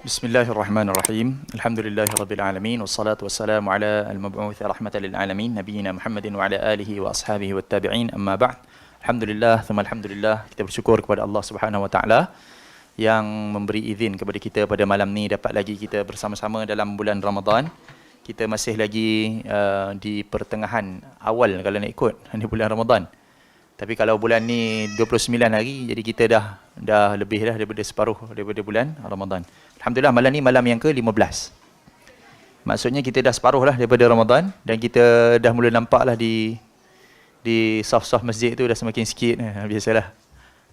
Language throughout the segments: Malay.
Bismillahirrahmanirrahim. Alhamdulillahirabbil alamin wassalatu wassalamu ala al-mab'uts rahmatan lil alamin nabiyina Muhammadin wa ala alihi wa ashabihi wattabi'in. Amma ba'd. Alhamdulillah, thumma alhamdulillah, kita bersyukur kepada Allah Subhanahu wa taala yang memberi izin kepada kita pada malam ni dapat lagi kita bersama-sama dalam bulan Ramadan. Kita masih lagi di pertengahan awal kalau nak ikut di bulan Ramadan. Tapi kalau bulan ni 29 hari, jadi kita dah lebih dah daripada separuh daripada bulan Ramadan. Alhamdulillah, malam ni malam yang ke-15. Maksudnya kita dah separuh lah daripada Ramadan dan kita dah mula nampak lah di saf-saf masjid tu dah semakin sikit. Biasalah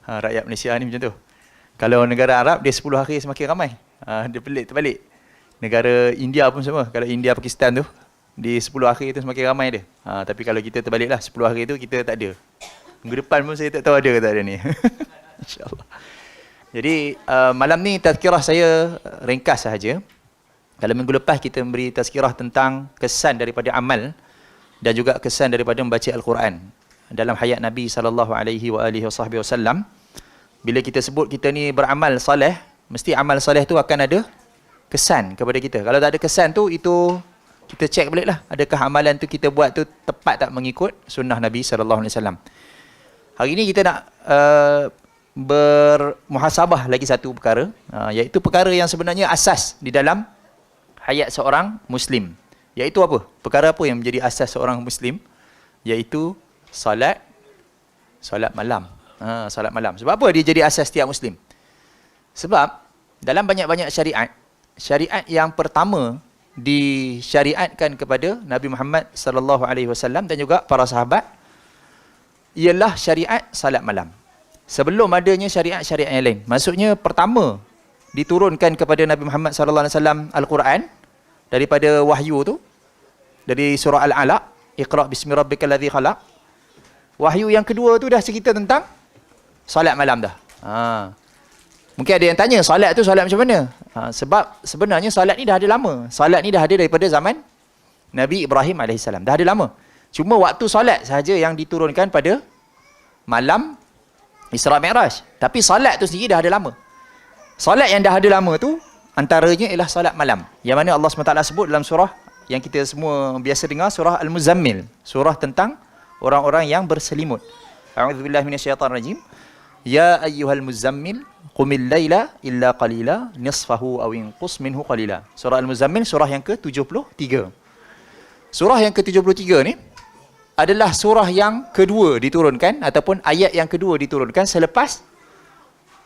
rakyat Malaysia ni macam tu. Kalau negara Arab dia 10 hari semakin ramai. Dia pelik terbalik. Negara India pun sama. Kalau India Pakistan tu di 10 hari tu semakin ramai dia. Tapi kalau kita terbalik lah, 10 hari tu kita tak ada. Minggu depan pun saya tak tahu ada ke tak ada ni. InsyaAllah. Jadi malam ni tazkirah saya ringkas sahaja. Kalau minggu lepas kita memberi tazkirah tentang kesan daripada amal dan juga kesan daripada membaca Al-Quran dalam hayat Nabi SAW. Bila kita sebut kita ni beramal soleh, mesti amal soleh tu akan ada kesan kepada kita. Kalau tak ada kesan tu, itu kita cek balik lah. Adakah amalan tu kita buat tu tepat tak mengikut sunnah Nabi SAW. Hari ini kita nak bermuhasabah lagi satu perkara, iaitu perkara yang sebenarnya asas di dalam hayat seorang Muslim. Iaitu apa? Perkara apa yang menjadi asas seorang Muslim? Iaitu solat malam. Solat malam. Sebab apa dia jadi asas tiap Muslim? Sebab dalam banyak-banyak syariat yang pertama disyariatkan kepada Nabi Muhammad SAW dan juga para sahabat ialah syariat salat malam. Sebelum adanya syariat-syariat yang lain. Maksudnya pertama diturunkan kepada Nabi Muhammad SAW Al-Quran daripada wahyu tu, dari surah Al-Alaq, Iqra' bismi rabbikal ladzi khalaq. Wahyu yang kedua tu dah cerita tentang salat malam dah. Mungkin ada yang tanya, salat tu salat macam mana? Sebab sebenarnya salat ni dah ada lama. Salat ni dah ada daripada zaman Nabi Ibrahim AS. Dah ada lama. Cuma waktu salat sahaja yang diturunkan pada malam Isra Mi'raj. Tapi salat tu sendiri dah ada lama. Salat yang dah ada lama tu antaranya ialah salat malam. Yang mana Allah SWT sebut dalam surah yang kita semua biasa dengar, surah Al-Muzammil. Surah tentang orang-orang yang berselimut. A'udzubillahi minasyaitanirrajim. Ya ayyuhal muzammil qumil laila illa qalila nisfahu aw inqus minhu qalila. Surah Al-Muzammil, surah yang ke-73. Surah yang ke-73 ni adalah surah yang kedua diturunkan ataupun ayat yang kedua diturunkan selepas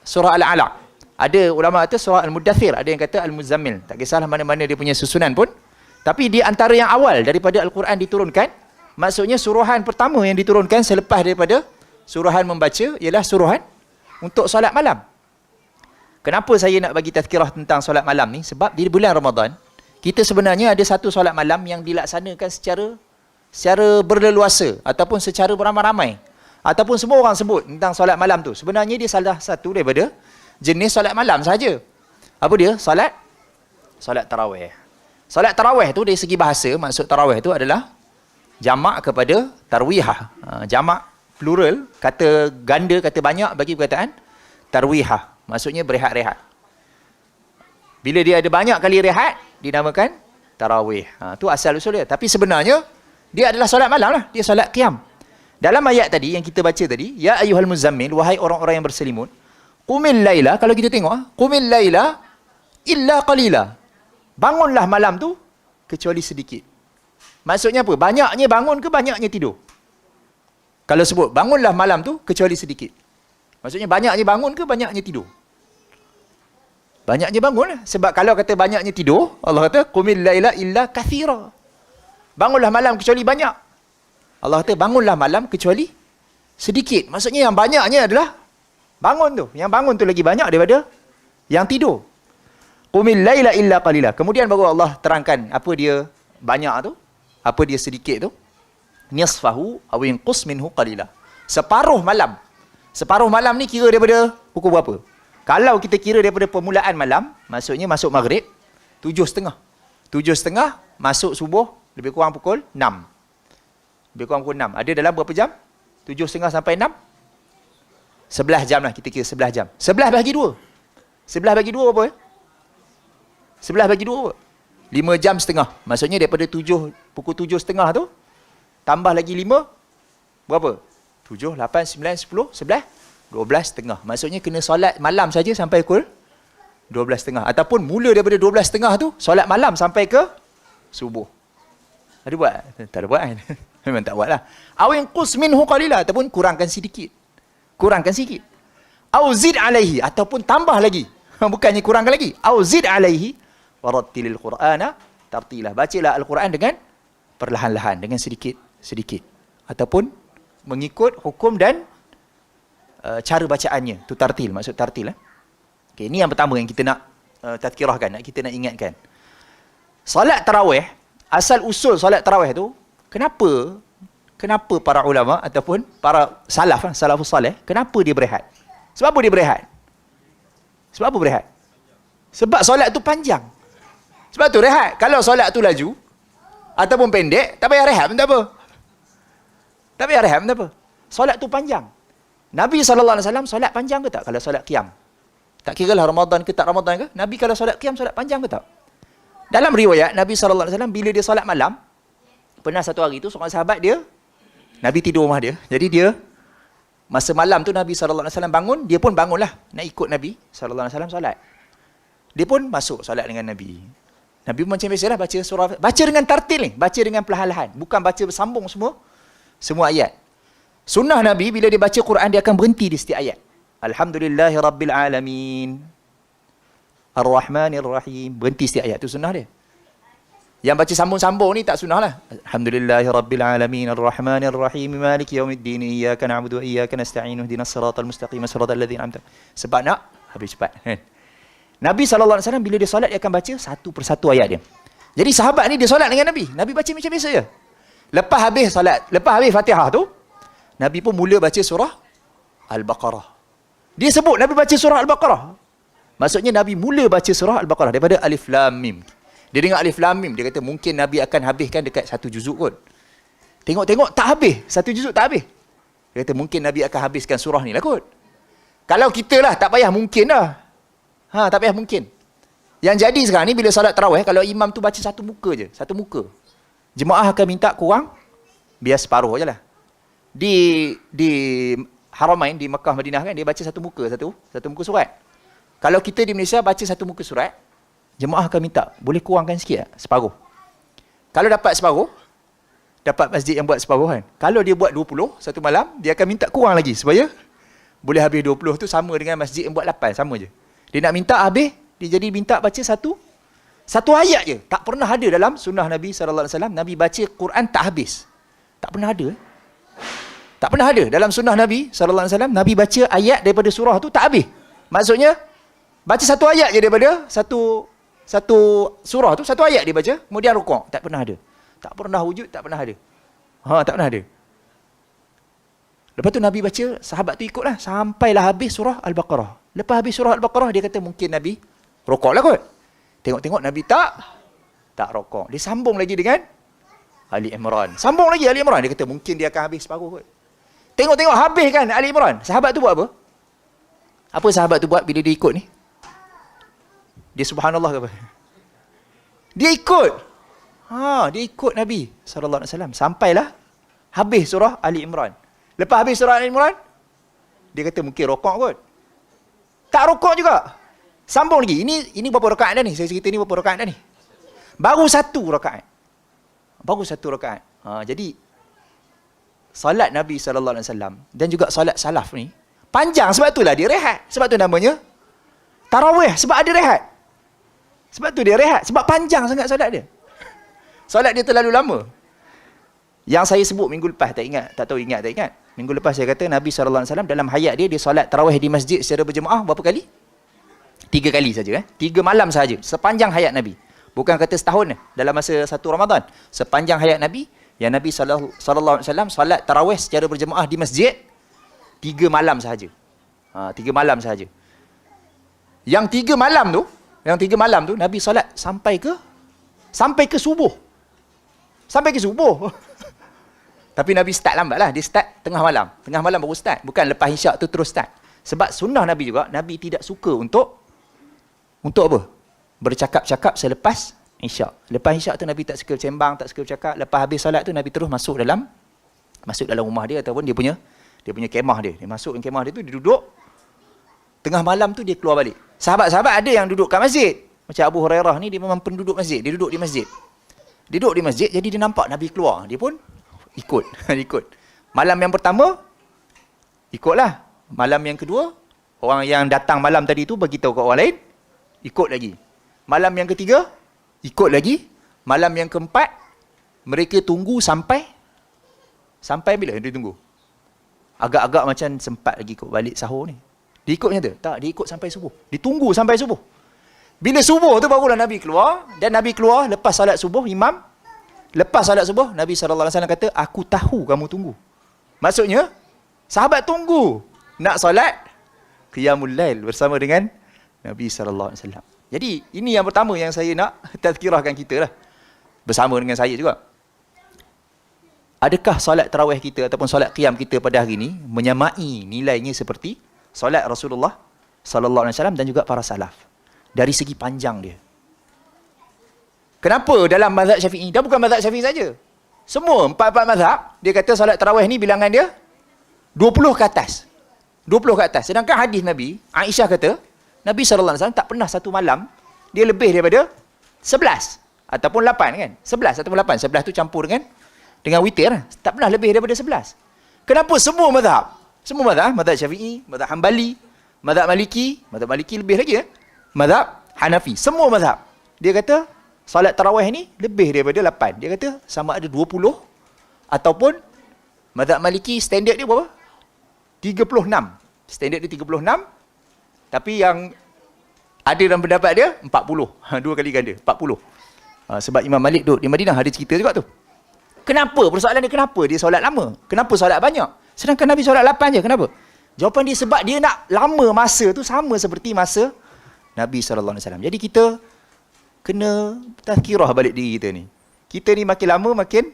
surah Al-Alaq. Ada ulama kata surah Al-Mudaththir, ada yang kata Al-Muzammil. Tak kisahlah mana-mana dia punya susunan pun. Tapi di antara yang awal daripada Al-Quran diturunkan, maksudnya suruhan pertama yang diturunkan selepas daripada suruhan membaca ialah suruhan untuk solat malam. Kenapa saya nak bagi tazkirah tentang solat malam ni? Sebab di bulan Ramadan, kita sebenarnya ada satu solat malam yang dilaksanakan secara berleluasa ataupun secara beramai-ramai. Ataupun semua orang sebut tentang solat malam tu. Sebenarnya dia salah satu daripada jenis solat malam sahaja. Apa dia? Solat tarawih. Solat tarawih tu dari segi bahasa, maksud tarawih tu adalah jamak kepada tarwihah. Jamak plural, kata ganda, kata banyak bagi perkataan tarwihah. Maksudnya berehat-rehat. Bila dia ada banyak kali rehat, dinamakan tarawih. Tu asal usul dia. Tapi sebenarnya dia adalah solat malam lah. Dia solat qiyam. Dalam ayat tadi yang kita baca tadi, ya ayyuhal muzammil, wahai orang-orang yang berselimut, qumil laila, kalau kita tengok, qumil laila illa qalila. Bangunlah malam tu kecuali sedikit. Maksudnya apa? Banyaknya bangun ke banyaknya tidur? Kalau sebut bangunlah malam tu kecuali sedikit. Maksudnya banyaknya bangun ke banyaknya tidur? Banyaknya bangun lah. Sebab kalau kata banyaknya tidur, Allah kata qumil laila illa kathira. Bangunlah malam kecuali banyak. Allah kata bangunlah malam kecuali sedikit. Maksudnya yang banyaknya adalah bangun tu. Yang bangun tu lagi banyak daripada yang tidur. Qumil laila illa qalila. Kemudian baru Allah terangkan apa dia banyak tu, apa dia sedikit tu. Nisfahu aw inqus minhu qalila. Separuh malam. Separuh malam ni kira daripada pukul berapa? Kalau kita kira daripada permulaan malam, maksudnya masuk maghrib 7.30. 7.30 masuk subuh lebih kurang pukul 6. Lebih kurang pukul 6. Ada dalam berapa jam? 7.30 sampai 6? 11 jam lah, kita kira 11 jam. 11 bagi 2. 11 bagi 2 apa ya? 11 bagi 2 apa? 5 jam setengah. Maksudnya daripada pukul 7.30 tu, tambah lagi 5, berapa? 7, 8, 9, 10, 11, 12.30. Maksudnya kena solat malam saja sampai pukul 12.30. Ataupun mula daripada 12.30 tu, solat malam sampai ke subuh. Ada buat? Tak ada buat kan? Memang tak buat lah. Awin qus minhu qalila, ataupun kurangkan sedikit. Kurangkan sikit. Au zid alaihi, ataupun tambah lagi. Bukannya kurangkan lagi. Au zid alaihi warattilil Qur'ana tartilah. Bacalah Al-Quran dengan perlahan-lahan, dengan sedikit-sedikit. Ataupun mengikut hukum dan cara bacaannya. Itu tartil, maksud tartil. Okay, ini yang pertama yang kita nak tazkirahkan, kita nak ingatkan. Salat tarawih, asal usul salat tarawih tu, kenapa para ulama ataupun para salafus salih, kenapa dia berehat? Sebab apa dia berehat? Sebab apa berehat? Sebab solat tu panjang. Sebab tu rehat. Kalau solat tu laju ataupun pendek, tak payah rehat pun tak apa. Tak payah rehat pun tak apa. Solat tu panjang. Nabi SAW solat panjang ke tak? Kalau solat qiyam. Tak kira lah Ramadan ke tak Ramadan ke. Nabi kalau solat qiyam, solat panjang ke tak? Dalam riwayat, Nabi SAW bila dia solat malam, pernah satu hari tu, seorang sahabat dia, Nabi tidur rumah dia. Jadi dia, masa malam tu Nabi SAW bangun, dia pun bangunlah. Nak ikut Nabi SAW solat. Dia pun masuk solat dengan Nabi. Nabi pun macam biasalah baca surah. Baca dengan tartil ni. Baca dengan perlahan-lahan. Bukan baca bersambung semua ayat. Sunnah Nabi, bila dia baca Quran, dia akan berhenti di setiap ayat. Alhamdulillahi Rabbil Alamin. Ar-Rahmanir Rahim. Berhenti setiap ayat. Itu sunnah dia. Yang baca sambung-sambung ni tak sunnah lah. Alhamdulillahi Rabbil Alamin. Ar-Rahmanir Rahim. Maliki yaumiddin. Iyyaka na'budu wa iyyaka nasta'in. Ihdinas siratal mustaqim. Siratal ladzina an'amta. Sebab nak habis cepat. Nabi SAW bila dia solat, dia akan baca satu persatu ayat dia. Jadi sahabat ni dia solat dengan Nabi. Nabi baca macam biasa je. Lepas habis Fatihah tu, Nabi pun mula baca surah Al-Baqarah. Dia sebut Nabi baca surah Al-Baqarah. Maksudnya Nabi mula baca surah Al-Baqarah daripada Alif Lam Mim. Dia dengar Alif Lam Mim, dia kata mungkin Nabi akan habiskan dekat 1 juzuk kot. Tengok tak habis, 1 juzuk tak habis. Dia kata mungkin Nabi akan habiskan surah ni lah kot. Kalau kita lah, tak payah mungkin lah. Tak payah mungkin. Yang jadi sekarang ni, bila solat tarawih, kalau imam tu baca satu muka je, satu muka, jemaah akan minta kurang, biar separuh je lah. Di Haramain, di Mekah, Madinah kan, dia baca satu muka surat. Kalau kita di Malaysia baca satu muka surat, jemaah akan minta, boleh kurangkan sikit tak? Separuh. Kalau dapat separuh, dapat masjid yang buat separuh kan. Kalau dia buat 20 satu malam, dia akan minta kurang lagi, supaya boleh habis 20 tu sama dengan masjid yang buat 8, sama je. Dia nak minta habis, dia jadi minta baca satu ayat je. Tak pernah ada dalam sunnah Nabi SAW, Nabi baca Quran tak habis. Tak pernah ada. Tak pernah ada dalam sunnah Nabi SAW, Nabi baca ayat daripada surah tu tak habis. Maksudnya, baca satu ayat je daripada satu surah tu, satu ayat dia baca, kemudian rukuk. Tak pernah ada. Tak pernah wujud, tak pernah ada. Tak pernah ada. Lepas tu Nabi baca, sahabat tu ikutlah, sampailah habis surah Al-Baqarah. Lepas habis surah Al-Baqarah, dia kata mungkin Nabi rokok lah kot. Tengok-tengok Nabi tak rokok. Dia sambung lagi dengan Ali Imran. Sambung lagi Ali Imran. Dia kata mungkin dia akan habis separuh kot. Tengok-tengok habis kan Ali Imran. Sahabat tu buat apa? Apa sahabat tu buat bila dia ikut ni? Dia subhanallah ke apa? Dia ikut. Dia ikut Nabi SAW. Sampailah habis surah Ali Imran. Lepas habis surah Ali Imran, dia kata mungkin rokok kot. Tak rokok juga. Sambung lagi. Ini berapa rakaat dah ni? Saya cerita ni berapa rakaat dah ni? Baru 1 rakaat. Jadi salat Nabi SAW dan juga salat salaf ni panjang, sebab itulah dia rehat. Sebab tu namanya tarawih, sebab ada rehat. Sebab tu dia rehat, sebab panjang sangat salat dia. Salat dia terlalu lama. Yang saya sebut minggu lepas, tak tahu ingat tak ingat. Minggu lepas saya kata Nabi SAW dalam hayat dia solat tarawih di masjid secara berjemaah berapa kali? 3 kali saja. 3 malam saja, sepanjang hayat Nabi. Bukan kata setahun dalam masa 1 Ramadan. Sepanjang hayat Nabi, yang Nabi SAW solat tarawih secara berjemaah di masjid 3 malam sahaja. 3 malam sahaja. Yang 3 malam tu Nabi solat sampai ke subuh. Sampai ke subuh. Tapi Nabi start lambat lah. Dia start tengah malam. Tengah malam baru start. Bukan lepas isyak tu terus start. Sebab sunnah Nabi juga, Nabi tidak suka untuk apa? bercakap-cakap selepas Isyak. Lepas Isyak tu Nabi tak suka sembang, tak suka bercakap. Lepas habis solat tu Nabi terus masuk dalam rumah dia ataupun dia punya kemah dia. Dia masuk ke kemah dia tu, dia duduk. Tengah malam tu dia keluar balik. Sahabat-sahabat ada yang duduk kat masjid. Macam Abu Hurairah ni, dia memang penduduk masjid. Dia duduk di masjid. Duduk di masjid, jadi dia nampak Nabi keluar. Dia pun ikut. ikut. Malam yang pertama, ikutlah. Malam yang kedua, orang yang datang malam tadi tu beritahu kat orang lain, ikut lagi. Malam yang ketiga, ikut lagi. Malam yang keempat, mereka tunggu sampai bila dia tunggu? Agak-agak macam sempat lagi ikut balik sahur ni. Dia ikut macam tu? Tak, dia ikut sampai subuh. Dia tunggu sampai subuh. Bila subuh tu barulah Nabi keluar. Dan Nabi keluar lepas salat subuh, imam. Lepas salat subuh, Nabi SAW kata, aku tahu kamu tunggu. Maksudnya, sahabat tunggu nak solat qiyamul lail bersama dengan Nabi SAW. Jadi, ini yang pertama yang saya nak tazkirahkan kita lah. Bersama dengan saya juga. Adakah solat tarawih kita ataupun solat qiyam kita pada hari ini menyamai nilainya seperti solat Rasulullah SAW dan juga para salaf? Dari segi panjang dia. Kenapa dalam mazhab Syafi'i? Dah bukan mazhab Syafi'i saja. Semua empat-empat mazhab, dia kata solat tarawih ni bilangan dia 20 ke atas. 20 ke atas. Sedangkan hadis Nabi, Aisyah kata, Nabi SAW tak pernah satu malam dia lebih daripada 11 ataupun 8 kan? 11 ataupun 8. 11 tu campur dengan witir. Tak pernah lebih daripada 11. Kenapa semua mazhab? Semua mazhab, mazhab Syafi'i, mazhab Hanbali, mazhab Maliki lebih lagi mazhab Hanafi. Semua mazhab. Dia kata solat tarawih ni lebih daripada 8. Dia kata sama ada 20 ataupun mazhab Maliki standard dia berapa? 36. Standard dia 36. Tapi yang ada dalam pendapat dia 40. Dua kali ganda, 40. Sebab Imam Malik duduk di Madinah, ada cerita juga tu. Kenapa? Persoalan dia kenapa dia solat lama? Kenapa solat banyak? Sedangkan Nabi solat 8 je. Kenapa? Jawapan dia sebab dia nak lama masa tu sama seperti masa Nabi SAW. Jadi kita kena tazkirah balik diri kita ni. Kita ni makin lama makin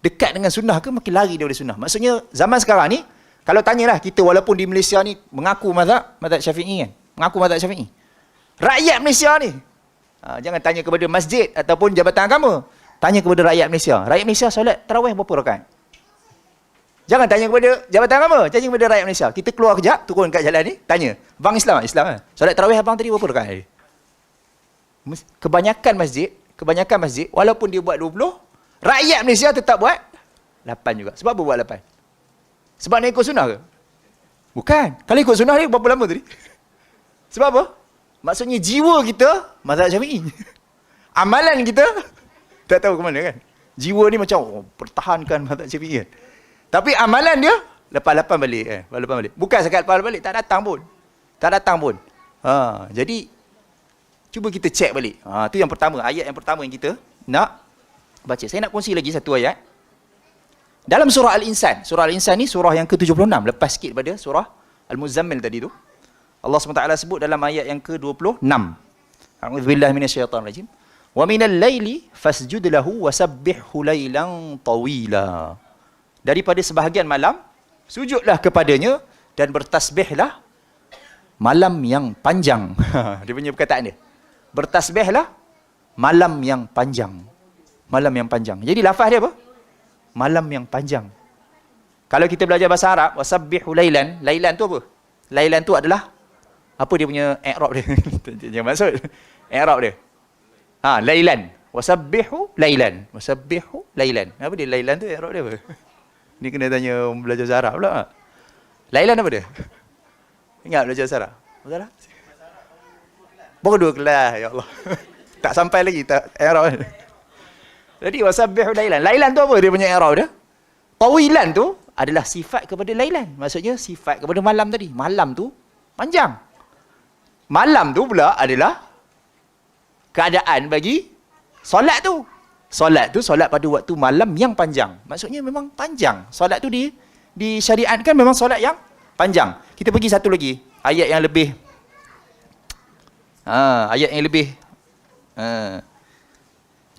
dekat dengan sunnah ke makin lari daripada sunnah? Maksudnya zaman sekarang ni, kalau tanyalah kita walaupun di Malaysia ni mengaku mazhab Syafi'i kan? Mengaku mazhab Syafi'i. Rakyat Malaysia ni, jangan tanya kepada masjid ataupun jabatan agama. Tanya kepada rakyat Malaysia. Rakyat Malaysia solat tarawih berapa rakaat? Jangan tanya kepada jabatan agama, tanya kepada rakyat Malaysia. Kita keluar kejap, turun kat jalan ni, tanya. Bang Islam kan? Solat tarawih abang tadi berapa rakaat? Kebanyakan masjid, walaupun dia buat 20, rakyat Malaysia tetap buat 8 juga. Sebab apa buat 8? Sebab nak ikut sunnah ke? Bukan. Kalau ikut sunnah ni berapa lama tadi? Sebab apa? Maksudnya jiwa kita mazhab Syafi'i. Amalan kita tak tahu ke mana kan? Jiwa ni macam pertahankan mazhab Syafi'i kan? Tapi amalan dia lepas 8 balik kan? Lepas 8 balik. Bukan sekali lepas balik, tak datang pun. Jadi cuba kita cek balik. Tu yang pertama, ayat yang pertama yang kita nak baca. Saya nak kongsi lagi satu ayat. Dalam surah Al-Insan. Surah Al-Insan ni surah yang ke-76. Lepas sikit pada surah Al-Muzammil tadi tu. Allah SWT sebut dalam ayat yang ke-26. A'udzubillahi minasyaitanirrajim. Wa minal laili fasjud lahu wasabbihhu lailan tawila. Daripada sebahagian malam, sujudlah kepadanya dan bertasbihlah malam yang panjang. Dia punya perkataan dia. Bertasbihlah malam yang panjang. Malam yang panjang. Jadi lafaz dia apa? Malam yang panjang. Kalau kita belajar bahasa Arab, wasabbihu lailan. Lailan tu apa? Lailan tu adalah apa dia punya i'rab dia? Jangan maksud. I'rab dia. Lailan. Wasabbihu lailan. Wasabbihu lailan. Apa dia lailan tu i'rab dia apa? Ni kena tanya belajar bahasa Arab pula. Lailan apa dia? Ingat belajar bahasa Arab? Bahasa Arab? Baru 2 kelas, ya Allah. Tak sampai lagi tak i'rab. Jadi wasabbihu lailan. Lailan tu apa dia punya i'rab dia? Tawilan tu adalah sifat kepada lailan. Maksudnya sifat kepada malam tadi. Malam tu panjang. Malam tu pula adalah keadaan bagi solat tu. Solat tu solat pada waktu malam yang panjang. Maksudnya memang panjang. Solat tu disyariatkan memang solat yang panjang. Kita pergi satu lagi. Ayat yang lebih.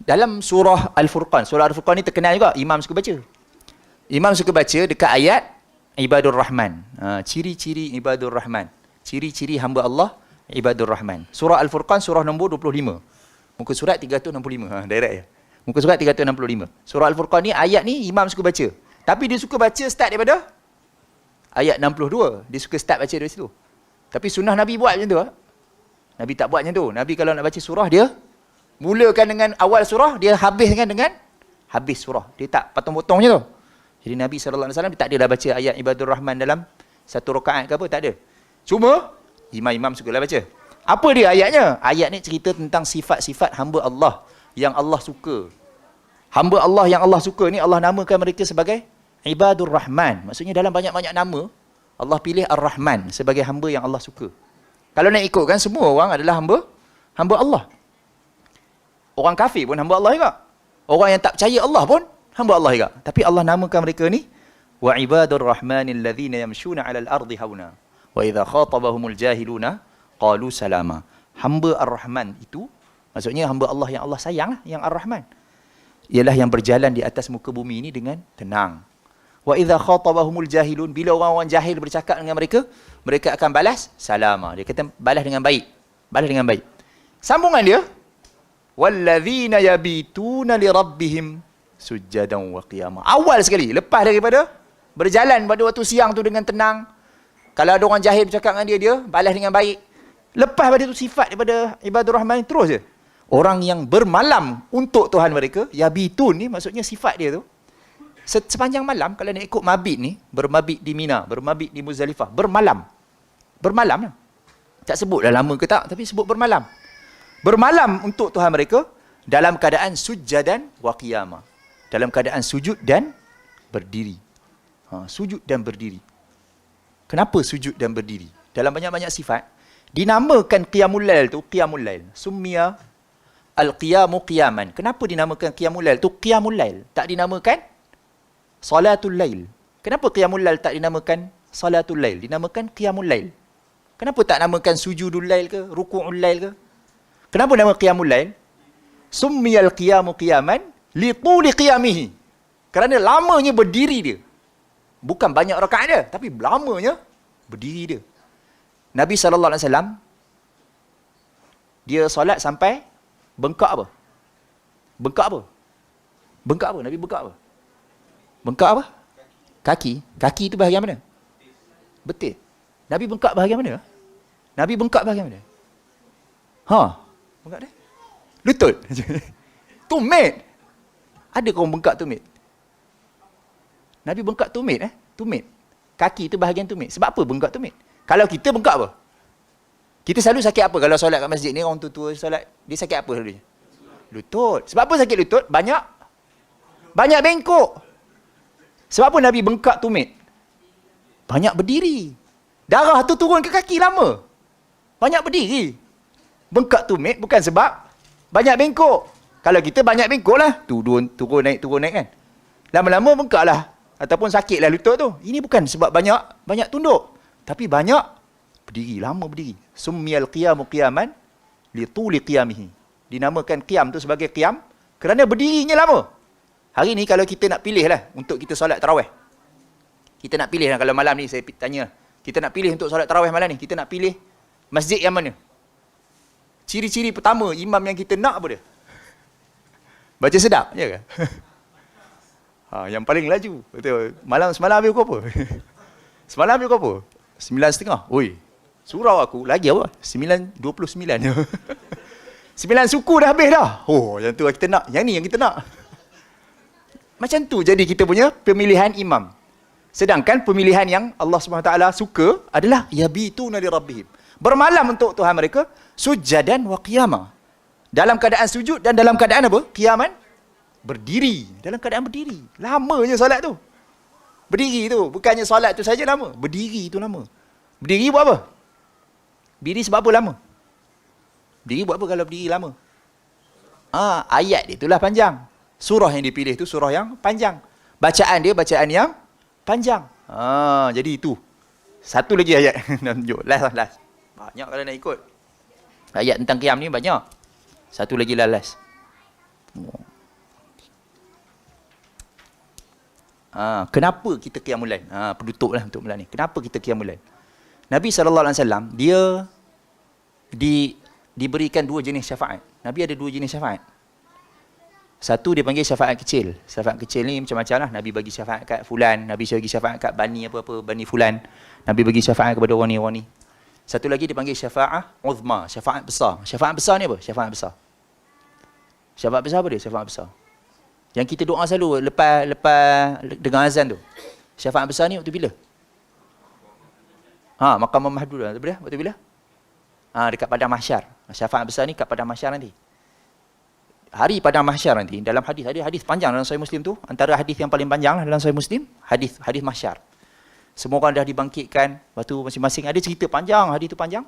Dalam surah Al-Furqan. Surah Al-Furqan ni terkenal juga. Imam suka baca. Imam suka baca dekat ayat Ibadur Rahman. Ciri-ciri Ibadur Rahman. Ciri-ciri hamba Allah Ibadur Rahman. Surah Al-Furqan surah nombor 25. Muka surat 365. Direct je. Muka surat 365. Surah Al-Furqan ni ayat ni imam suka baca. Tapi dia suka baca start daripada ayat 62. Dia suka start baca dari situ. Tapi sunnah Nabi buat macam tu. Nabi tak buat macam tu. Nabi kalau nak baca surah dia mulakan dengan awal surah, dia habiskan dengan habis surah. Dia tak potong-potong macam tu. Jadi Nabi SAW dia tak adalah baca ayat Ibadur Rahman dalam satu rakaat ke apa, tak ada. Cuma imam-imam sukalah baca. Apa dia ayatnya? Ayat ni cerita tentang sifat-sifat hamba Allah yang Allah suka. Hamba Allah yang Allah suka ni Allah namakan mereka sebagai Ibadur Rahman. Maksudnya dalam banyak-banyak nama Allah pilih Ar-Rahman sebagai hamba yang Allah suka. Kalau nak ikutkan semua orang adalah hamba Allah. Orang kafir pun hamba Allah juga. Orang yang tak percaya Allah pun hamba Allah juga. Tapi Allah namakan mereka ni wa ibadur rahmanil ladzina yamshuna 'alal ardi hauna wa idza khatabahumul jahiluna qalu salama. Hamba Ar-Rahman itu maksudnya hamba Allah yang Allah sayang, yang Ar-Rahman. Ialah yang berjalan di atas muka bumi ini dengan tenang. Wa idza khatabahumul jahilun, bila orang-orang jahil bercakap dengan mereka, mereka akan balas salama. Dia kata balas dengan baik. Balas dengan baik. Sambungan dia walladzina yabituna lirabbihim sujjadan wa qiyama. Awal sekali, lepas daripada berjalan pada waktu siang tu dengan tenang. Kalau ada orang jahil bercakap dengan dia balas dengan baik. Lepas pada tu sifat daripada Ibadur Rahman terus je. Orang yang bermalam untuk Tuhan mereka, yabitun ni maksudnya sifat dia tu. Sepanjang malam, kalau nak ikut mabit ni, bermabit di Mina, bermabit di Muzdalifah, bermalam. Bermalam lah. Tak sebut dah lama ke tak, tapi sebut bermalam. Bermalam untuk Tuhan mereka dalam keadaan sujjadan wa qiyamah. Dalam keadaan sujud dan berdiri. Sujud dan berdiri. Kenapa sujud dan berdiri? Dalam banyak-banyak sifat, dinamakan qiyamul lail tu qiyamul lail. Summiya al-qiyamu qiyaman. Kenapa dinamakan qiyamul lail tu qiyamul lail? Tak dinamakan salatul lail. Kenapa qiyamul lail tak dinamakan salatul lail? Dinamakan qiyamul lail. Kenapa tak namakan sujudul lail ke, ruku'ul lail ke? Kenapa nama qiyamul lail? Summiyal qiyamu qiyaman li tuli qiyamihi. Kerana lamanya berdiri dia. Bukan banyak rakaat dia, tapi lamanya berdiri dia. Nabi SAW dia solat sampai bengkak apa? Bengkak apa? Bengkak apa? Nabi bengkak apa? Bengkak apa? Kaki. Kaki itu bahagian mana? Betul. Nabi bengkak bahagian mana? Nabi bengkak bahagian mana? Bengkak dia? Lutut. Tumit. Ada kau bengkak tumit? Nabi bengkak tumit Tumit. Kaki itu bahagian tumit. Sebab apa bengkak tumit? Kalau kita bengkak apa? Kita selalu sakit apa kalau solat kat masjid ni, orang tua-tua solat, dia sakit apa selalunya? Lutut. Sebab apa sakit lutut? Banyak bengkok. Sebab apa Nabi bengkak tumit? Banyak berdiri. Darah tu turun ke kaki lama. Banyak berdiri. Bengkak tumit bukan sebab banyak bengkok. Kalau kita banyak bengkok lah, turun naik kan. Lama-lama bengkak lah. Ataupun sakit lah lutut tu. Ini bukan sebab banyak tunduk. Tapi banyak berdiri, lama berdiri. Summiyal qiyamu qiyaman li tuli qiyamihi. Dinamakan qiyam tu sebagai qiyam kerana berdirinya lama. Hari ni kalau kita nak pilih lah untuk kita solat tarawih. Kita nak pilih lah kalau malam ni saya tanya. Kita nak pilih untuk solat tarawih malam ni. Kita nak pilih masjid yang mana? Ciri-ciri pertama imam yang kita nak apa dia? Baca sedap, ya ke? Yang paling laju. Betul. Semalam habis pukul apa? Semalam habis pukul apa? 9.30. Oi. Surau aku lagi apa? 9.29. 9 suku dah habis dah. Oh, yang tu kita nak. Yang ni yang kita nak. Macam tu jadi kita punya pemilihan imam. Sedangkan pemilihan yang Allah SWT suka adalah yabituna li rabbihim. Bermalam untuk Tuhan mereka sujadan wa qiyamah. Dalam keadaan sujud dan dalam keadaan apa? Qiyaman. Berdiri. Dalam keadaan berdiri. Lamanya solat tu. Berdiri tu. Bukannya solat tu saja lama. Berdiri tu lama. Berdiri buat apa? Berdiri sebab apa lama? Berdiri buat apa kalau berdiri lama? Ayat dia itulah panjang. Surah yang dipilih tu surah yang panjang. Bacaan dia bacaan yang panjang. Jadi itu. Satu lagi ayat. Last. Banyak kalau nak ikut. Ayat tentang qiyam ni banyak. Satu lagi last. Kenapa kita qiyamul lail? Penutuplah untuk malam ni. Kenapa kita qiyamul lail? Nabi SAW, dia diberikan dua jenis syafaat. Nabi ada dua jenis syafaat. Satu dia panggil syafaat kecil. Syafaat kecil ni macam-macam lah. Nabi bagi syafaat kat fulan, Nabi bagi syafaat kat bani apa-apa, bani fulan. Nabi bagi syafaat kepada orang ni. Satu lagi dipanggil syafaat uzma, syafaat besar. Syafaat besar ni apa? Syafaat besar. Syafaat besar apa dia? Syafaat besar. Yang kita doa selalu lepas dengar azan tu. Syafaat besar ni waktu bila? Maqam Mahmud lah. Waktu bila? Dekat padang mahsyar. Syafaat besar ni kat padang mahsyar nanti. Hari padang mahsyar nanti, dalam hadis, ada hadis panjang dalam Sahih Muslim tu, antara hadis yang paling panjang dalam Sahih Muslim, hadis mahsyar. Semua orang dah dibangkitkan, lepas tu masing-masing ada cerita panjang, hadis tu panjang.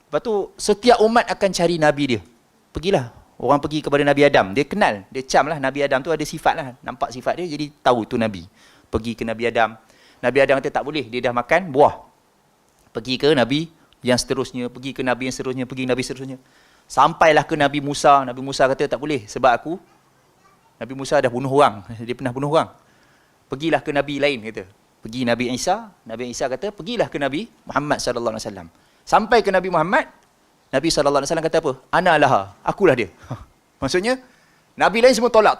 Lepas tu setiap umat akan cari nabi dia. Pergilah, orang pergi kepada Nabi Adam, dia kenal, dia cam lah Nabi Adam tu ada sifat lah, nampak sifat dia jadi tahu tu nabi. Pergi ke Nabi Adam. Nabi Adam kata tak boleh, dia dah makan buah. Pergi ke nabi yang seterusnya, pergi ke nabi yang seterusnya, pergi nabi seterusnya. Sampailah ke Nabi Musa. Nabi Musa kata tak boleh sebab aku, Nabi Musa dah bunuh orang. Dia pernah bunuh orang. Pergilah ke Nabi lain kata. Pergi Nabi Isa. Nabi Isa kata pergilah ke Nabi Muhammad sallallahu alaihi wasallam. Sampai ke Nabi Muhammad, Nabi sallallahu alaihi wasallam kata apa? Ana laha, akulah dia. Maksudnya Nabi lain semua tolak.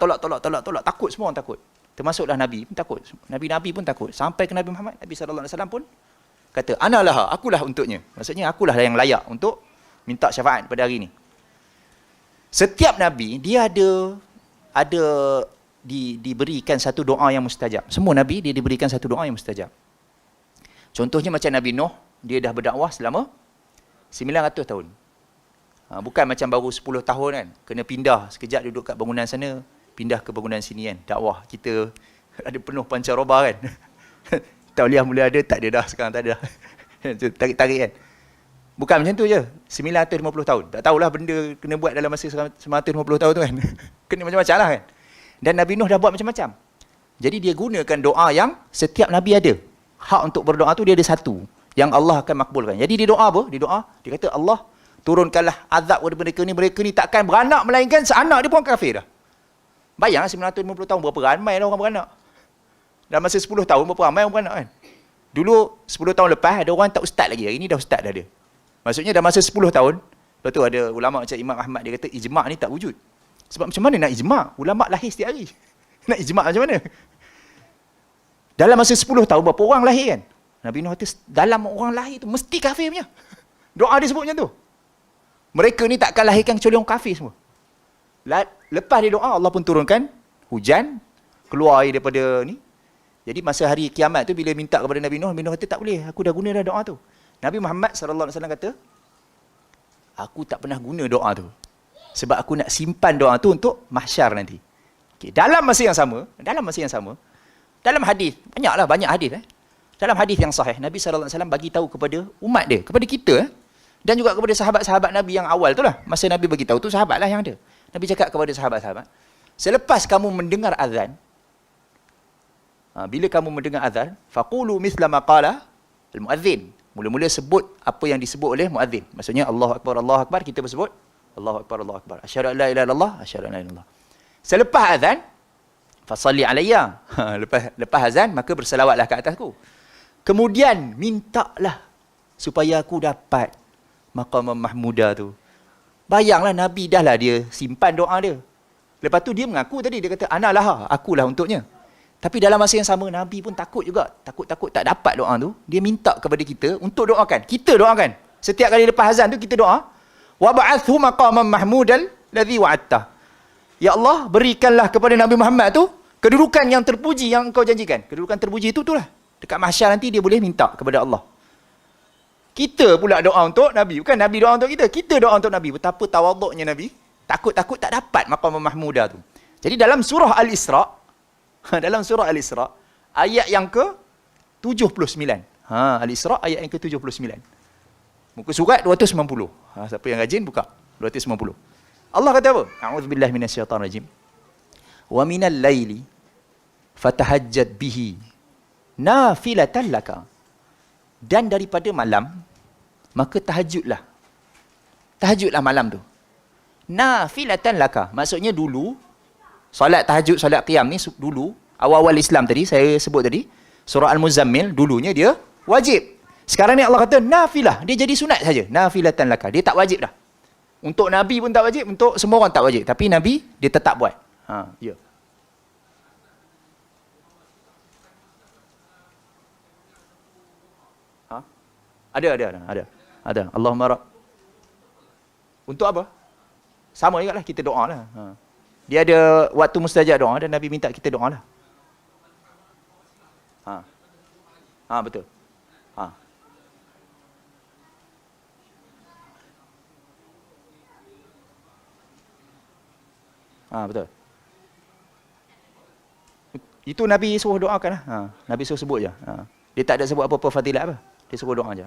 Takut, semua orang takut. Termasuklah Nabi pun takut. Nabi pun takut. Sampai ke Nabi Muhammad, Nabi sallallahu alaihi wasallam pun kata ana laha, akulah untuknya. Maksudnya akulah yang layak untuk minta syafaat pada hari ini. Setiap Nabi, dia diberikan satu doa yang mustajab. Semua Nabi, dia diberikan satu doa yang mustajab. Contohnya macam Nabi Nuh, dia dah berdakwah selama 900 tahun. Bukan macam baru 10 tahun kan. Kena pindah sekejap duduk kat bangunan sana, pindah ke bangunan sini kan. Dakwah kita ada penuh pancaroba kan. Tauliah mula ada, tak ada dah. Sekarang tak ada dah. Tarik-tarik kan. Bukan macam tu je. 950 tahun. Tak tahulah benda kena buat dalam masa 950 tahun tu kan. Kena macam-macam lah kan. Dan Nabi Nuh dah buat macam-macam. Jadi dia gunakan doa yang setiap Nabi ada. Hak untuk berdoa tu dia ada satu. Yang Allah akan makbulkan. Jadi dia doa apa? Dia doa, dia kata Allah turunkanlah azab kepada mereka ni takkan beranak melainkan seanak dia pun kafir dah. Bayanglah 950 tahun berapa ramai lah orang beranak. Dalam masa 10 tahun berapa ramai orang beranak kan. Dulu 10 tahun lepas ada orang tak ustaz lagi. Hari ni dah ustaz dah dia. Maksudnya dalam masa 10 tahun, lepas tu ada ulama macam Imam Ahmad, dia kata ijma' ni tak wujud. Sebab macam mana nak ijma'? Ulama' lahir setiap hari. Nak ijma' macam mana? Dalam masa 10 tahun, berapa orang lahir kan? Nabi Nuh kata, dalam orang lahir tu, mesti kafir punya. Doa dia sebut macam tu. Mereka ni takkan lahirkan kecuali orang kafir semua. Lepas dia doa, Allah pun turunkan hujan, keluar air daripada ni. Jadi masa hari kiamat tu, bila minta kepada Nabi Nuh kata, tak boleh, aku dah guna dah doa tu. Nabi Muhammad sallallahu alaihi wasallam kata, aku tak pernah guna doa tu. Sebab aku nak simpan doa tu untuk mahsyar nanti. Okay. Dalam masa yang sama, dalam hadis, banyak hadis dalam hadis yang sahih, Nabi sallallahu alaihi wasallam bagi tahu kepada umat dia, kepada kita dan juga kepada sahabat-sahabat Nabi yang awal tu lah. Masa Nabi bagi tahu tu sahabatlah yang ada. Nabi cakap kepada sahabat-sahabat, selepas kamu mendengar azan, bila kamu mendengar azan, faqulu mithla ma qala al-muadzin. Mula-mula sebut apa yang disebut oleh muadzin. Maksudnya Allahu Akbar, kita bersebut Allahu Akbar. Asyhadu an la ilaha illallah, asyhadu an la ilaha illallah. Selepas azan, fasalli alayya. Lepas azan, maka berselawatlah ke atasku. Kemudian mintalah supaya aku dapat maqam mahmuda tu. Bayanglah Nabi dah lah dia simpan doa dia. Lepas tu dia mengaku tadi, dia kata ana laha, akulah untuknya. Tapi dalam masa yang sama, Nabi pun takut juga. Takut tak dapat doa tu. Dia minta kepada kita untuk doakan. Kita doakan. Setiap kali lepas azan tu, kita doa. وَبَعَثْهُ مَقَامًا مَحْمُودًا الَّذِي وَعَدْتَهُ. Ya Allah, berikanlah kepada Nabi Muhammad tu kedudukan yang terpuji yang engkau janjikan. Kedudukan terpuji itu itulah. Dekat mahsyar nanti dia boleh minta kepada Allah. Kita pula doa untuk Nabi. Bukan Nabi doa untuk kita. Kita doa untuk Nabi. Betapa tawaduknya Nabi. Takut-takut tak dapat maqam mahmuda tu. Jadi dalam surah Al-Isra', ayat yang ke-79. Al-Isra' ayat yang ke-79. Muka surat 290. Siapa yang rajin buka 290. Allah kata apa? A'udzubillahi minasyaitanirrajim. Wa minal laili fatahajjad bihi nafilatan laka. Dan daripada malam maka tahajudlah. Tahajudlah malam tu. Nafilatan laka. Maksudnya dulu solat tahajud, solat qiyam ni dulu awal-awal Islam tadi saya sebut tadi, surah Al-Muzammil dulunya dia wajib. Sekarang ni Allah kata nafilah, dia jadi sunat saja. Nafilatan laka. Dia tak wajib dah. Untuk Nabi pun tak wajib, untuk semua orang tak wajib. Tapi Nabi, dia tetap buat. Ya. Ada. Allahumma untuk apa? Sama juga lah, kita doa lah. Dia ada waktu mustajab doa dan Nabi minta kita doa lah. Betul. Betul. Itu Nabi suruh doakan lah. Nabi suruh sebut je. Dia tak ada sebut apa-apa fadilat apa. Dia suruh doa je.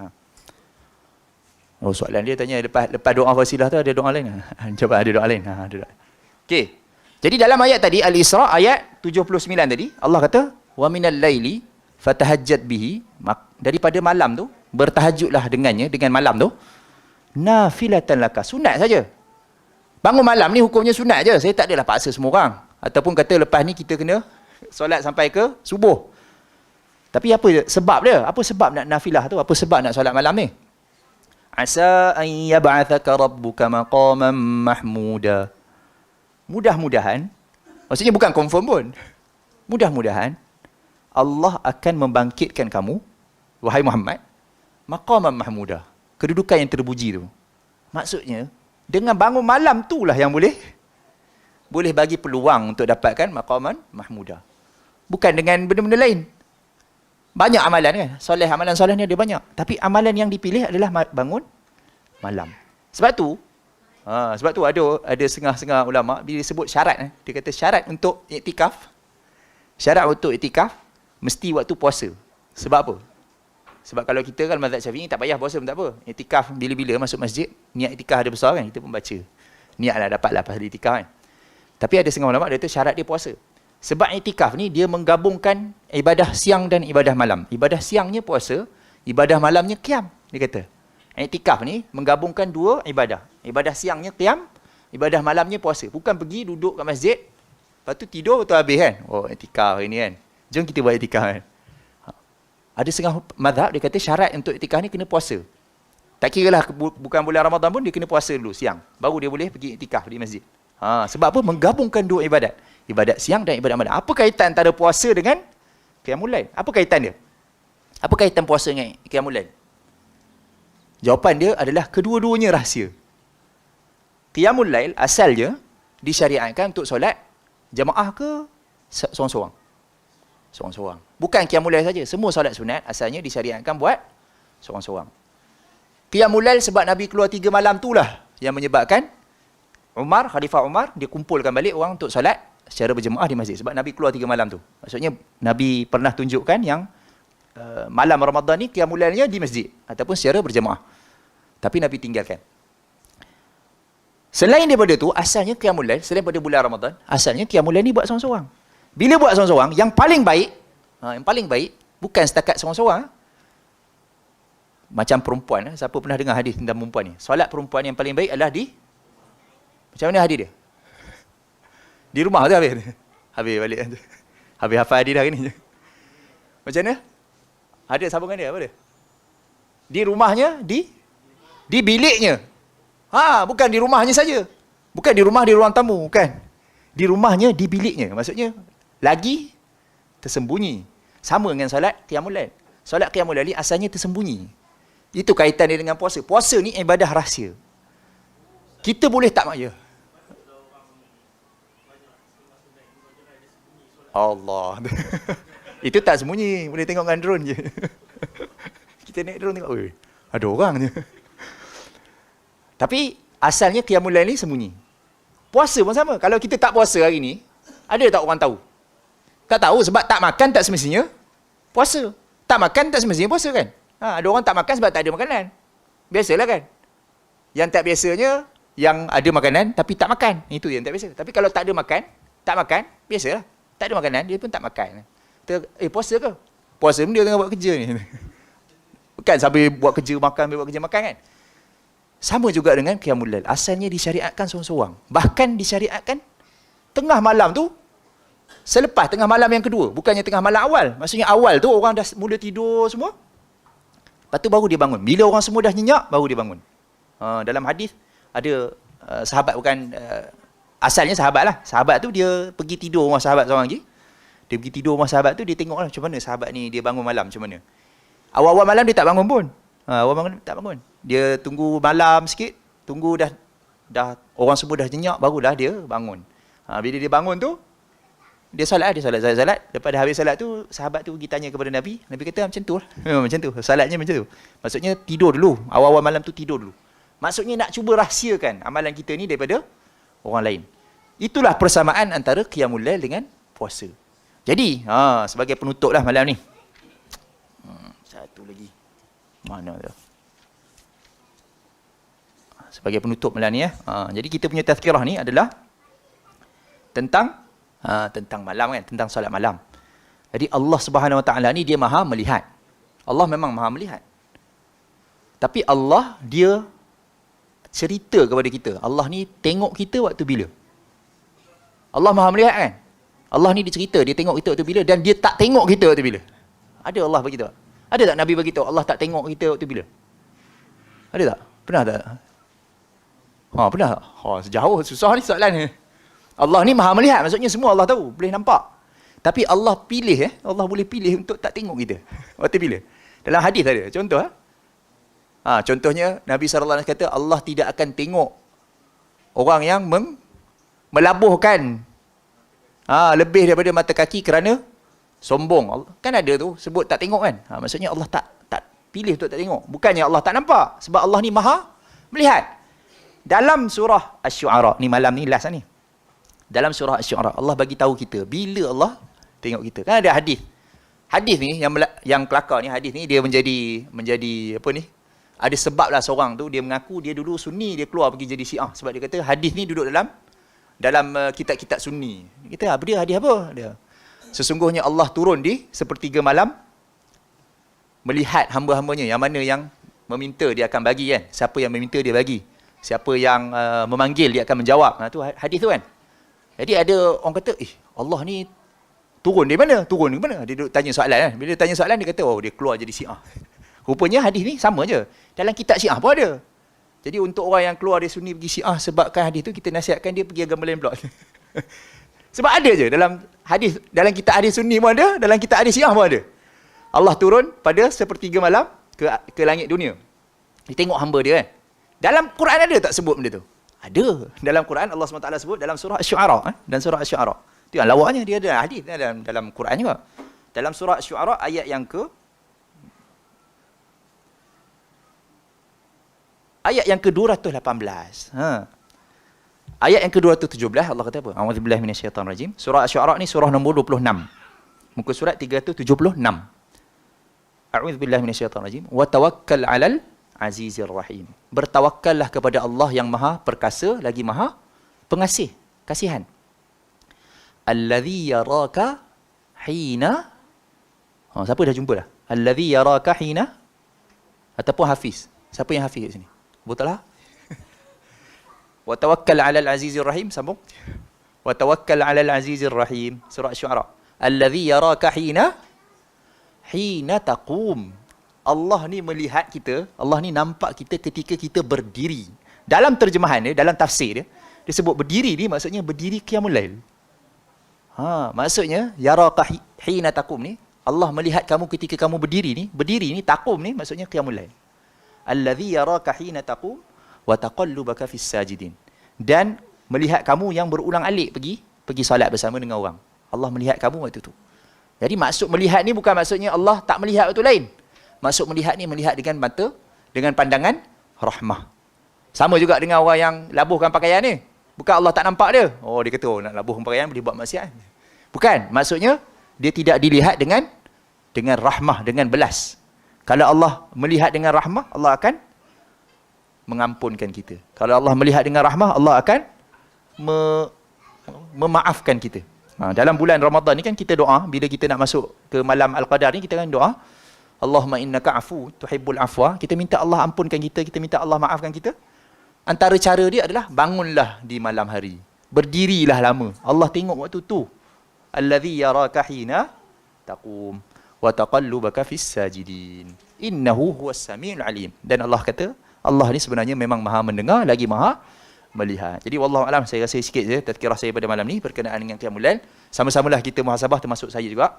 Oh, soalan dia tanya lepas doa wasilah tu ada doa lain. Coba ada doa lain. Okey. Jadi dalam ayat tadi Al-Isra ayat 79 tadi Allah kata wa minal laili fatahajjat bihi, daripada malam tu bertahajudlah dengannya, dengan malam tu nafilatan laka, sunat saja. Bangun malam ni hukumnya sunat je. Saya tak adalah paksa semua orang. Ataupun kata lepas ni kita kena solat sampai ke subuh. Tapi apa sebab dia? Apa sebab nak nafilah tu? Apa sebab nak solat malam ni? Asa an yab'athaka rabbuka maqaman mahmuda. Mudah-mudahan, maksudnya bukan confirm pun. Mudah-mudahan Allah akan membangkitkan kamu, wahai Muhammad, maqaman mahmuda, kedudukan yang terpuji tu. Maksudnya, dengan bangun malam tu lah yang boleh bagi peluang untuk dapatkan maqaman mahmuda. Bukan dengan benda-benda lain. Banyak amalan kan? Amalan soleh ni ada banyak. Tapi amalan yang dipilih adalah bangun malam. Sebab tu ada setengah-setengah ulama bila sebut syarat, dia kata syarat untuk iktikaf mesti waktu puasa. Sebab apa? Sebab kalau kita kan mazhab Syafi'i tak payah puasa pun tak apa. Iktikaf bila-bila masuk masjid, niat iktikaf ada besar kan, kita pun baca. Niatlah dapatlah pasal iktikaf kan. Tapi ada setengah ulama dia kata syarat dia puasa. Sebab iktikaf ni dia menggabungkan ibadah siang dan ibadah malam. Ibadah siangnya puasa, ibadah malamnya qiyam. Dia kata, iktikaf ni menggabungkan dua ibadah. Ibadah siangnya qiyam, ibadah malamnya puasa. Bukan pergi duduk kat masjid, lepas tu tidur betul habis kan. Oh, iktikaf ini kan. Jom kita buat iktikaf kan. Ada setengah mazhab dia kata syarat untuk iktikaf ni kena puasa. Tak kira lah bukan bulan Ramadan pun dia kena puasa dulu siang. Baru dia boleh pergi iktikaf di masjid. Sebab apa? Menggabungkan dua ibadat. Ibadat siang dan ibadat malam. Apa kaitan antara puasa dengan qiyamul lail? Apa kaitan dia? Apa kaitan puasa dengan qiyamul lail? Jawapan dia adalah kedua-duanya rahsia. Qiyamul lail asalnya disyariatkan untuk solat jamaah ke seorang-seorang? Seorang-seorang. Bukan qiyamul lail saja. Semua solat sunat asalnya disyariatkan buat seorang-seorang. Qiyamul lail sebab Nabi keluar 3 malam itulah yang menyebabkan Khalifah Umar, dia kumpulkan balik orang untuk solat secara berjemaah di masjid. Sebab Nabi keluar 3 malam tu. Maksudnya, Nabi pernah tunjukkan yang malam Ramadan ni, qiyamul lailnya di masjid. Ataupun secara berjemaah. Tapi Nabi tinggalkan. Selain daripada tu, asalnya qiyamul lail, selain daripada bulan Ramadan, asalnya qiyamul lail ni buat seorang-seorang. Bila buat seorang-seorang, yang paling baik, bukan setakat seorang-seorang. Macam perempuan, siapa pernah dengar hadis tentang perempuan ni? Solat perempuan yang paling baik adalah macam mana hadis dia? Di rumah tu habis. Habis balik. Habis hafal hadis dah hari ni. Macam mana? Ada sambungan dia, apa dia? Di rumahnya, di biliknya. Bukan di rumahnya saja. Bukan di rumah, di ruang tamu. Bukan. Di rumahnya, di biliknya. Maksudnya, lagi tersembunyi. Sama dengan solat qiyamul lail. Solat qiyamul lail asalnya tersembunyi. Itu kaitan dia dengan puasa. Puasa ni ibadah rahsia. Kita boleh tak ya? Allah. Itu tak sembunyi. Boleh tengok dengan drone je. Kita naik drone tengok. Ada orang je. Tapi asalnya qiyamul lail ni sembunyi. Puasa pun sama. Kalau kita tak puasa hari ni, ada tak orang tahu? Tak tahu sebab tak makan tak semestinya puasa. Tak makan tak semestinya puasa kan? Ada orang tak makan sebab tak ada makanan. Biasalah kan? Yang tak biasanya, yang ada makanan tapi tak makan. Itu yang tak biasa. Tapi kalau tak ada makan, biasalah. Tak ada makanan, dia pun tak makan. Puasa ke? Puasa pun dia tengah buat kerja ni. Bukan sambil buat kerja makan kan? Sama juga dengan qiyamul lail. Asalnya disyariatkan seorang-seorang. Bahkan disyariatkan tengah malam tu, selepas tengah malam yang kedua. Bukannya tengah malam awal. Maksudnya awal tu orang dah mula tidur semua. Lepas tu baru dia bangun. Bila orang semua dah nyenyak, baru dia bangun. Dalam hadis ada sahabat, bukan asalnya sahabat lah. Sahabat tu dia pergi tidur rumah sahabat seorang lagi. Dia pergi tidur rumah sahabat tu, dia tengok lah macam mana sahabat ni dia bangun malam macam mana. Awal-awal malam dia tak bangun pun. Awal malam tak bangun. Dia tunggu malam sikit, tunggu dah orang semua dah nyenyak, barulah dia bangun. Bila dia bangun tu, dia solat. Lepas dah habis solat tu, sahabat tu pergi tanya kepada Nabi. Nabi kata macam tu lah. Macam tu. Solatnya macam tu. Maksudnya tidur dulu. Awal-awal malam tu tidur dulu. Maksudnya nak cuba rahsiakan amalan kita ni daripada orang lain. Itulah persamaan antara qiyamul lail dengan puasa. Jadi, sebagai penutup lah malam ni. Satu lagi. Mana tu? Sebagai penutup malam ni jadi kita punya tazkirah ni adalah tentang malam kan, tentang solat malam. Jadi Allah Subhanahu Wa Taala ni dia Maha melihat. Allah memang Maha melihat. Tapi Allah dia cerita kepada kita. Allah ni tengok kita waktu bila? Allah Maha melihat kan? Allah ni dia cerita, dia tengok kita waktu bila, dan dia tak tengok kita waktu bila? Ada Allah bagi tahu? Ada tak Nabi bagi tahu Allah tak tengok kita waktu bila? Ada tak? Pernah tak? Pernah tak? Sejauh susah ni soalan ni. Allah ni Maha melihat, maksudnya semua Allah tahu, boleh nampak. Tapi Allah pilih Allah boleh pilih untuk tak tengok kita. Waktu bila? Dalam hadis ada contoh contohnya Nabi SAW kata Allah tidak akan tengok orang yang melabuhkan lebih daripada mata kaki kerana sombong. Kan ada tu sebut tak tengok kan. Maksudnya Allah tak pilih untuk tak tengok. Bukannya Allah tak nampak, sebab Allah ni Maha melihat. Dalam surah Asy-Syu'ara, ni malam ni last ni. Dalam surah Asy-Syu'ara Allah bagi tahu kita bila Allah tengok kita. Kan ada hadis. Hadis ni yang kelakar ni, hadis ni dia menjadi apa ni? Ada sebab lah seorang tu dia mengaku dia dulu Sunni, dia keluar pergi jadi Syiah sebab dia kata hadis ni duduk dalam kitab-kitab Sunni. Kita apa dia hadis apa? Dia sesungguhnya Allah turun di sepertiga malam melihat hamba-hambanya, yang mana yang meminta dia akan bagi kan. Siapa yang meminta dia bagi. Siapa yang memanggil dia akan menjawab. Tu hadis tu kan. Jadi ada orang kata, Allah ni turun di mana? Turun di mana? Dia duduk tanya soalan kan. Bila dia tanya soalan, dia kata, dia keluar jadi Syiah. Rupanya hadis ni sama je. Dalam kitab Syiah pun ada. Jadi untuk orang yang keluar dari Sunni pergi Syiah sebabkan hadis tu, kita nasihatkan dia pergi agama lain pula. Sebab ada je dalam hadis, dalam kitab hadis Sunni pun ada, dalam kitab hadis Syiah pun ada. Allah turun pada sepertiga malam ke langit dunia. Dia tengok hamba dia kan. Dalam Quran ada tak sebut benda tu? Ada. Dalam Quran Allah SWT sebut dalam surah Asy-Syu'ara dan surah Asy-Syu'ara. Tu yang lawaknya dia ada hadis dalam Quran juga. Dalam surah Asy-Syu'ara ayat yang ke-218. Ayat yang ke-217 Allah kata apa? A'udzubillahi minasyaitonirrajim. Surah Asy-Syu'ara ni surah nombor 26. Muka surat 376. A'udzubillahi minasyaitonirrajim. Wa tawakkal 'alal Azizir Rahim. Bertawakkallah kepada Allah yang Maha Perkasa lagi Maha Pengasih, kasihan. Allazi yaraka hina. Siapa dah jumpa dah? Allazi yaraka hina ataupun Hafiz. Siapa yang Hafiz kat sini? Betul lah. Wa tawakkal 'alal Azizir Rahim, sambung. Wa tawakkal 'alal Azizir Rahim, surah Asy-Syu'ara. Allazi yaraka hina taqum. Allah ni melihat kita, Allah ni nampak kita ketika kita berdiri. Dalam terjemahan dia, dalam tafsir dia, dia sebut berdiri ni maksudnya berdiri qiyamul lail. Maksudnya yaraka hina taqum ni, Allah melihat kamu ketika kamu berdiri ni taqum ni maksudnya qiyamul lail. Allazi yaraka hina taqum wa taqallubaka fis sajidin. Dan melihat kamu yang berulang-alik pergi solat bersama dengan orang. Allah melihat kamu waktu tu. Jadi maksud melihat ni bukan maksudnya Allah tak melihat waktu lain. Maksud melihat ni melihat dengan mata, dengan pandangan rahmah. Sama juga dengan orang yang labuhkan pakaian ni. Bukan Allah tak nampak dia. Dia kata nak labuhkan pakaian boleh buat maksiat. Bukan, maksudnya dia tidak dilihat dengan rahmah, dengan belas. Kalau Allah melihat dengan rahmah, Allah akan mengampunkan kita. Kalau Allah melihat dengan rahmah, Allah akan memaafkan kita. Dalam bulan Ramadan ni kan kita doa, bila kita nak masuk ke malam Al-Qadar ni kita kan doa, Allahumma innaka afu tuhibbul afwa. Kita minta Allah ampunkan kita, kita minta Allah maafkan kita. Antara cara dia adalah bangunlah di malam hari. Berdirilah lama. Allah tengok waktu tu. Allazi yaraka hina taqum wa taqallubaka fis sajidin. Innahu huwas samiul alim. Dan Allah kata, Allah ni sebenarnya memang Maha mendengar lagi Maha melihat. Jadi wallahu alam, saya rasa sikit je tazkirah saya pada malam ni berkenaan dengan qiyamul lail. Sama-samalah kita muhasabah, termasuk saya juga.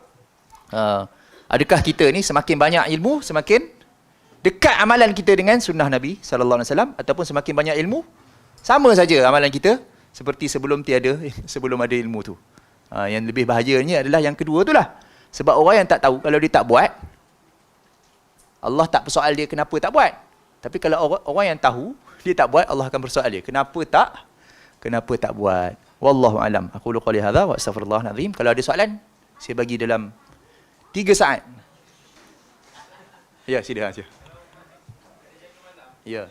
Adakah kita ni semakin banyak ilmu, semakin dekat amalan kita dengan sunnah Nabi sallallahu alaihi wasallam, ataupun semakin banyak ilmu sama saja amalan kita seperti sebelum sebelum ada ilmu tu. Yang lebih bahagianya adalah yang kedua tu lah. Sebab orang yang tak tahu, kalau dia tak buat, Allah tak persoal dia kenapa tak buat. Tapi kalau orang yang tahu, dia tak buat, Allah akan persoal dia kenapa tak buat. Wallahu alam. Aku qali hadza wa astaghfirullahal azim. Kalau ada soalan, saya bagi dalam 3 saat. Ya, sila. Ya.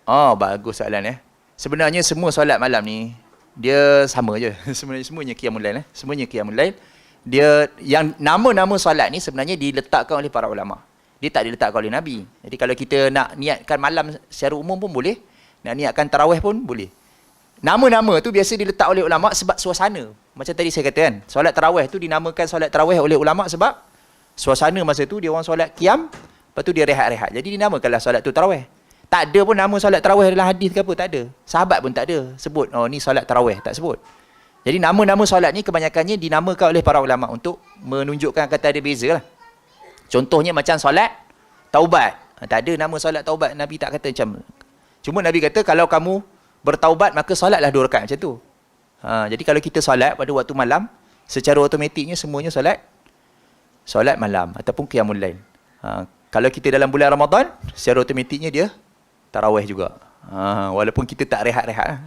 Oh, bagus soalan Sebenarnya semua solat malam ni dia sama je. Semuanya qiyamul lail Semuanya qiyamul lail. Dia yang nama-nama solat ni sebenarnya diletakkan oleh para ulama. Dia tak diletakkan oleh Nabi. Jadi kalau kita nak niatkan malam secara umum pun boleh, nak niatkan tarawih pun boleh. Nama-nama tu biasa diletak oleh ulama sebab suasana. Macam tadi saya kata kan, solat tarawih tu dinamakan solat tarawih oleh ulama sebab suasana masa tu dia orang solat qiyam, lepas tu dia rehat-rehat. Jadi dinamakanlah solat tu tarawih. Tak ada pun nama solat tarawih dalam hadis ke apa, tak ada. Sahabat pun tak ada sebut, oh ni solat tarawih, tak sebut. Jadi nama-nama solat ni kebanyakannya dinamakan oleh para ulama untuk menunjukkan kata ada beza lah. Contohnya macam solat taubat. Tak ada nama solat taubat, Nabi tak kata macam. Cuma Nabi kata kalau kamu bertaubat maka solatlah 2 rakaat macam tu. Jadi kalau kita solat pada waktu malam, secara automatiknya semuanya solat malam ataupun qiyamul lail. Kalau kita dalam bulan Ramadan, secara automatiknya dia tarawih juga. Walaupun kita tak rehat-rehat.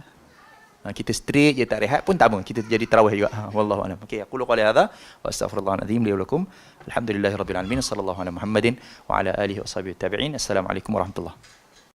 Kita straight je tak rehat pun tak apa, kita jadi tarawih juga. Wallahu a'lam. Okey, aku qali hadza wa astaghfirullahal azim li wa lakum. Alhamdulillahirabbil alamin. Sallallahu ala Muhammadin wa ala alihi washabihi tabi'in. Assalamualaikum warahmatullahi